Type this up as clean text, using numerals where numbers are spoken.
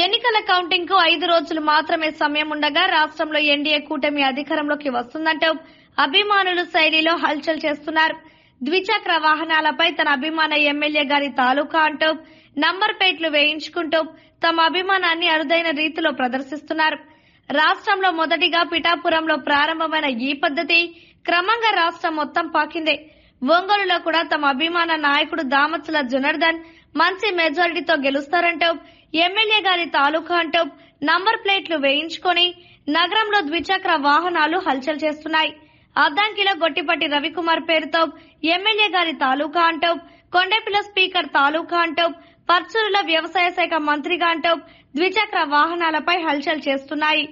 ఎన్నికల కౌంటింగ్ కు 5 రోజులు మాత్రమే సమయం ఉండగా రాష్ట్రంలో ఎన్డీఏ కూటమి అధికారంలోకి వస్తుందంటూ అభిమానులు శైలిలో హల్చల్ చేస్తున్నారు. ద్విచక్ర వాహనాలపై తన అభిమాన ఎమ్మెల్యే గారి తాలూకా అంటూ నంబర్ ప్లేట్లు వేయించుకుంటూ తమ అభిమానాన్ని అరుదైన రీతిలో ప్రదర్శిస్తున్నారు. రాష్ట్రంలో మొదటిగా పిఠాపురంలో ప్రారంభమైన ఈ పద్ధతి క్రమంగా రాష్ట్రం మొత్తం పాకింది. ఒంగోలులో కూడా తమ అభిమాన నాయకుడు దామచల జనార్దన్ మంచి మెజారిటీతో గెలుస్తారంటూ ఎమ్మెల్యే గారి తాలూకా అంటూ నంబర్ ప్లేట్లు వేయించుకొని నగరంలో ద్విచక్ర వాహనాలు హల్చల్ చేస్తున్నాయి. అద్దంకిలో గొట్టిపట్టి రవికుమార్ పేరుతో ఎమ్మెల్యే గారి తాలూకా అంటూ కొండెపిల్ల స్పీకర్ తాలూకా అంటూ పర్చూరులో వ్యవసాయ శాఖ మంత్రిగా అంటూ ద్విచక్ర వాహనాలపై హల్చల్ చేస్తున్నాయి.